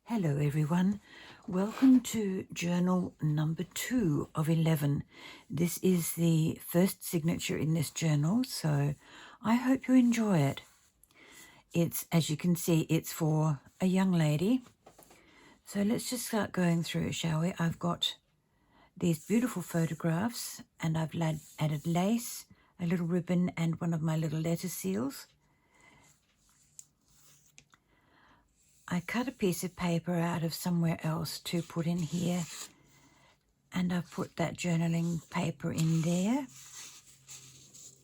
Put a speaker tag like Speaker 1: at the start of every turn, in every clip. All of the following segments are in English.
Speaker 1: Hello everyone, welcome to journal number 2 of 11. This is the first signature in this journal, so I hope you enjoy it. It's, as you can see, it's for a young lady. So let's just start going through it, shall we? I've got these beautiful photographs and I've added lace, a little ribbon and one of my little letter seals. I cut a piece of paper out of somewhere else to put in here, and I've put that journaling paper in there. Let's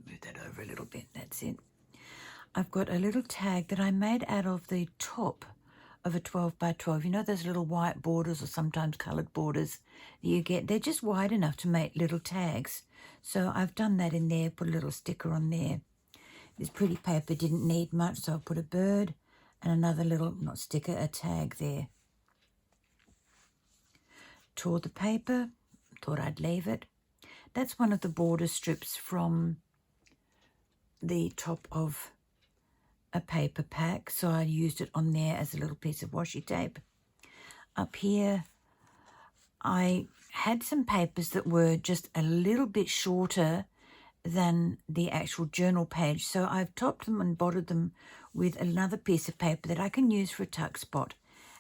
Speaker 1: move that over a little bit, that's it. I've got a little tag that I made out of the top of a 12 by 12. You know those little white borders or sometimes coloured borders that you get? They're just wide enough to make little tags. So I've done that in there, put a little sticker on there. This pretty paper didn't need much, so I put a bird and another little, not sticker, a tag there. Tore the paper, thought I'd leave it. That's one of the border strips from the top of a paper pack, so I used it on there as a little piece of washi tape. Up here, I had some papers that were just a little bit shorter than the actual journal page, so I've topped them and bottomed them with another piece of paper that I can use for a tuck spot.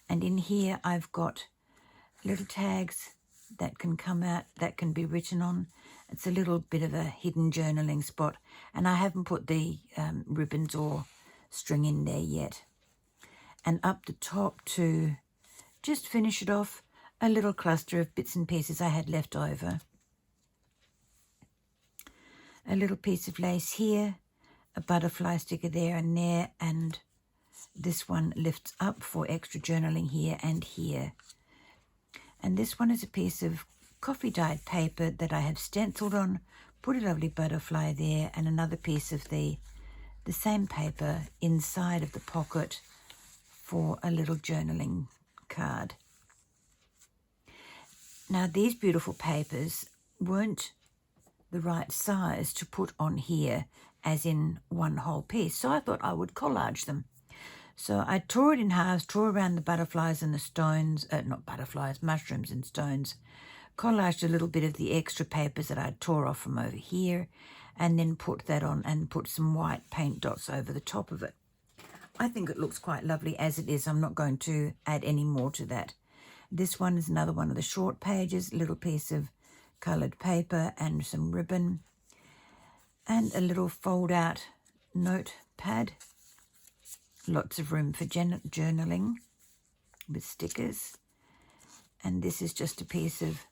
Speaker 1: And in here I've got little tags that can come out, that can be written on. It's a little bit of a hidden journaling spot, and I haven't put the ribbons or string in there yet. And up the top, to just finish it off, a little cluster of bits and pieces I had left over. A little piece of lace here, a butterfly sticker there and there, and this one lifts up for extra journaling here and here. And this one is a piece of coffee dyed paper that I have stenciled on, put a lovely butterfly there, and another piece of the same paper inside of the pocket for a little journaling card. Now these beautiful papers weren't the right size to put on here as in one whole piece, so I thought I would collage them. So I tore it in halves, tore around the butterflies and the stones, not butterflies, mushrooms and stones, collaged a little bit of the extra papers that I tore off from over here, and then put that on and put some white paint dots over the top of it. I think it looks quite lovely as it is. I'm not going to add any more to that. This one is another one of the short pages, a little piece of coloured paper and some ribbon, and a little fold-out notepad. Lots of room for journaling with stickers. And this is just a piece of,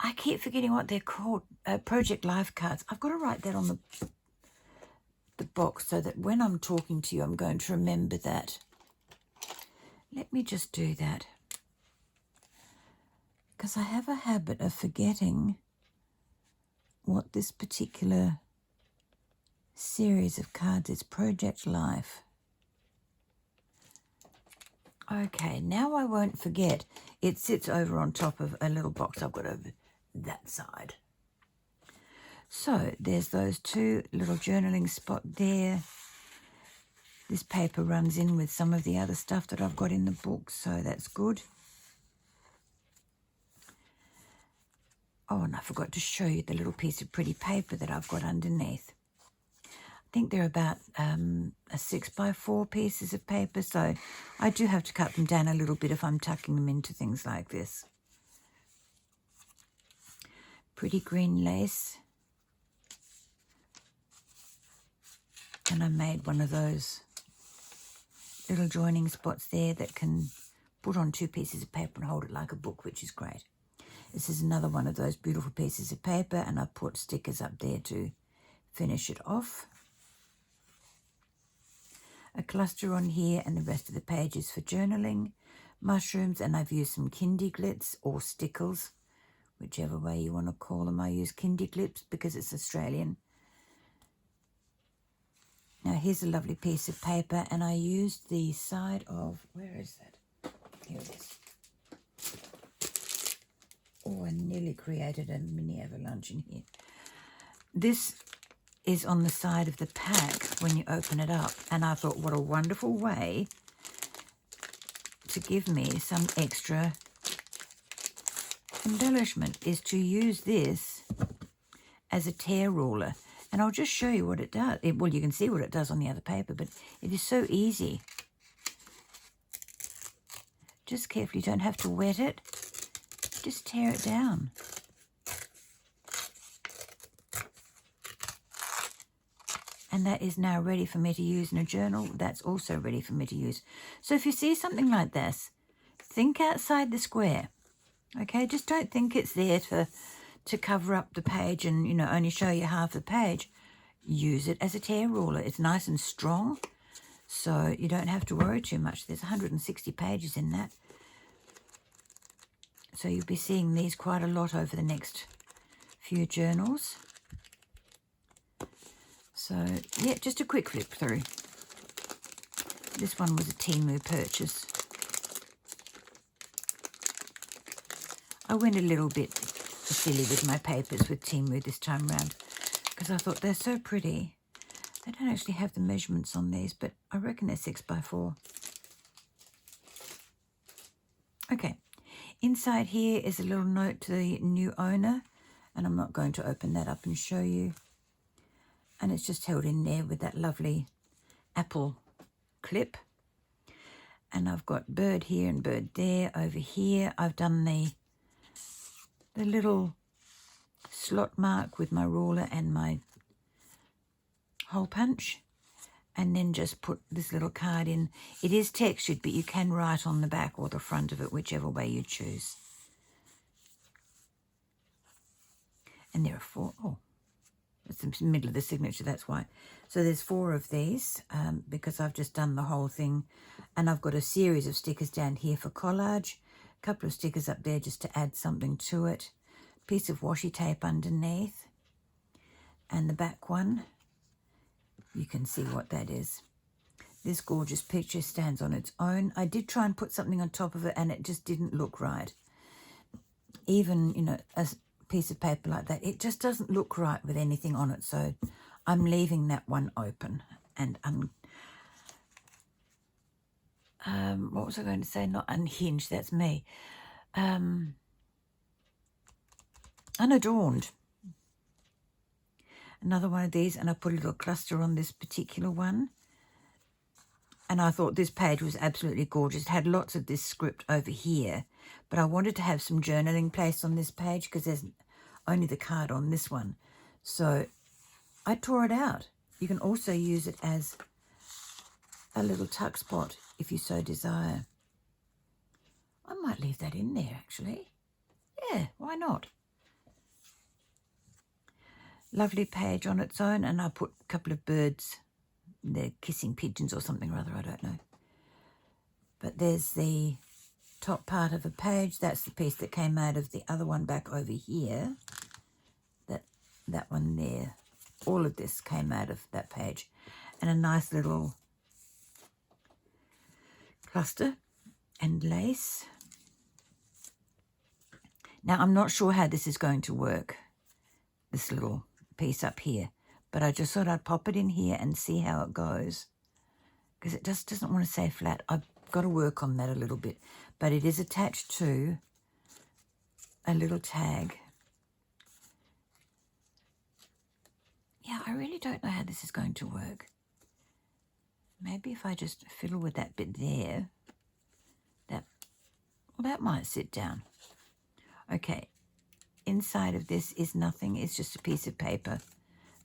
Speaker 1: I keep forgetting what they're called, Project Life cards. I've got to write that on the box so that when I'm talking to you, I'm going to remember that. Let me just do that, because I have a habit of forgetting what this particular series of cards is. Project Life. Okay, now I won't forget. It sits over on top of a little box I've got over that side. So there's those two little journaling spot there. This paper runs in with some of the other stuff that I've got in the book, so that's good. Oh, and I forgot to show you the little piece of pretty paper that I've got underneath. I think they're about a 6 by 4 pieces of paper, so I do have to cut them down a little bit if I'm tucking them into things like this. Pretty green lace. And I made one of those little joining spots there that can put on 2 pieces of paper and hold it like a book, which is great. This is another one of those beautiful pieces of paper, and I put stickers up there to finish it off. A cluster on here, and the rest of the page is for journaling. Mushrooms, and I've used some kindy glitz or stickles, whichever way you want to call them. I use kindy glitz because it's Australian. Now here's a lovely piece of paper, and I used the side of, where is that? Here it is. Oh, I nearly created a mini avalanche in here. This is on the side of the pack when you open it up. And I thought, what a wonderful way to give me some extra embellishment is to use this as a tear ruler. And I'll just show you what it does. Well, you can see what it does on the other paper, but it is so easy. Just carefully, you don't have to wet it. Just tear it down. And that is now ready for me to use in a journal. That's also ready for me to use. So if you see something like this, think outside the square. Okay, just don't think it's there to cover up the page and, you know, only show you half the page. Use it as a tear ruler. It's nice and strong, so you don't have to worry too much. There's 160 pages in that. So you'll be seeing these quite a lot over the next few journals. So, yeah, just a quick flip through. This one was a Temu purchase. I went a little bit silly with my papers with Temu this time round because I thought they're so pretty. They don't actually have the measurements on these, but I reckon they're 6x4. Okay, inside here is a little note to the new owner, and I'm not going to open that up and show you. And it's just held in there with that lovely apple clip. And I've got bird here and bird there. Over here I've done the little slot mark with my ruler and my hole punch, and then just put this little card in. It is textured, but you can write on the back or the front of it, whichever way you choose. And there are 4. Oh, it's the middle of the signature, that's why. So there's 4 of these because I've just done the whole thing. And I've got a series of stickers down here for collage. A couple of stickers up there just to add something to it. Piece of washi tape underneath. And the back one, you can see what that is. This gorgeous picture stands on its own. I did try and put something on top of it and it just didn't look right. Even, you know, a piece of paper like that, it just doesn't look right with anything on it. So I'm leaving that one open. And what was I going to say? Not unhinged, that's me. Unadorned. Another one of these, and I put a little cluster on this particular one. And I thought this page was absolutely gorgeous. It had lots of this script over here, but I wanted to have some journaling placed on this page because there's only the card on this one. So I tore it out. You can also use it as a little tuck spot if you so desire. I might leave that in there actually. Yeah, why not? Lovely page on its own, and I put a couple of birds. They're kissing pigeons or something or other, I don't know. But there's the top part of a page. That's the piece that came out of the other one back over here. That one there. All of this came out of that page. And a nice little cluster and lace. Now, I'm not sure how this is going to work, this little piece up here. But I just thought I'd pop it in here and see how it goes. Because it just doesn't want to stay flat. I've got to work on that a little bit. But it is attached to a little tag. Yeah, I really don't know how this is going to work. Maybe if I just fiddle with that bit there, that might sit down. Okay, inside of this is nothing. It's just a piece of paper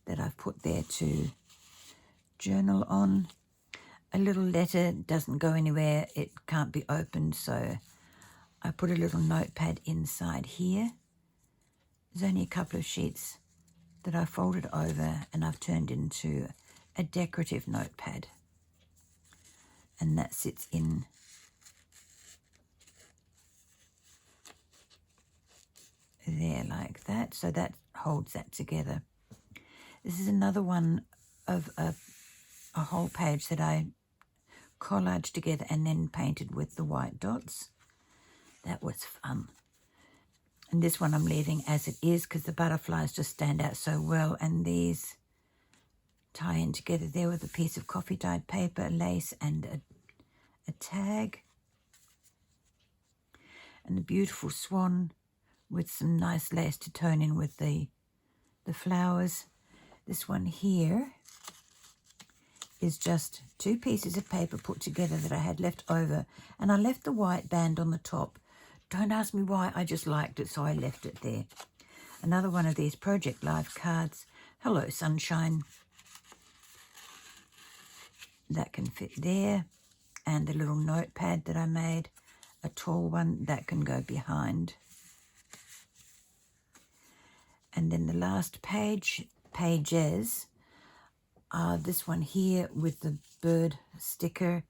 Speaker 1: that I've put there to journal on. A little letter doesn't go anywhere. It can't be opened, so I put a little notepad inside here. There's only a couple of sheets that I folded over and I've turned into a decorative notepad. And that sits in there like that. So that holds that together. This is another one of a whole page that I collaged together and then painted with the white dots. That was fun. And this one I'm leaving as it is because the butterflies just stand out so well. And these tie in together there with a piece of coffee dyed paper, lace, and a tag. And the beautiful swan with some nice lace to tone in with the flowers. This one here is just 2 pieces of paper put together that I had left over, and I left the white band on the top. Don't ask me why, I just liked it, so I left it there. Another one of these Project Live cards. Hello, sunshine. That can fit there. And the little notepad that I made, a tall one, that can go behind. And then the last pages, are this one here with the bird sticker.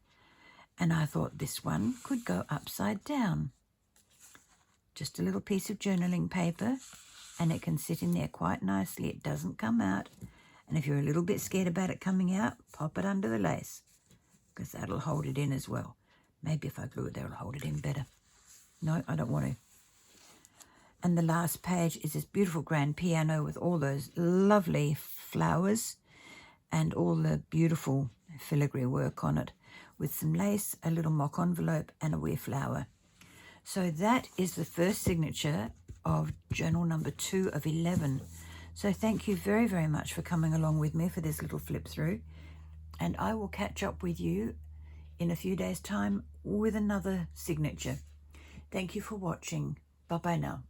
Speaker 1: And I thought this one could go upside down. Just a little piece of journaling paper, and it can sit in there quite nicely. It doesn't come out. And if you're a little bit scared about it coming out, pop it under the lace, because that'll hold it in as well. Maybe if I glue it, that'll hold it in better. No, I don't want to. And the last page is this beautiful grand piano with all those lovely flowers and all the beautiful filigree work on it, with some lace, a little mock envelope, and a wee flower. So that is the first signature of journal number 2 of 11. So thank you very, very much for coming along with me for this little flip through. And I will catch up with you in a few days' time with another signature. Thank you for watching. Bye-bye now.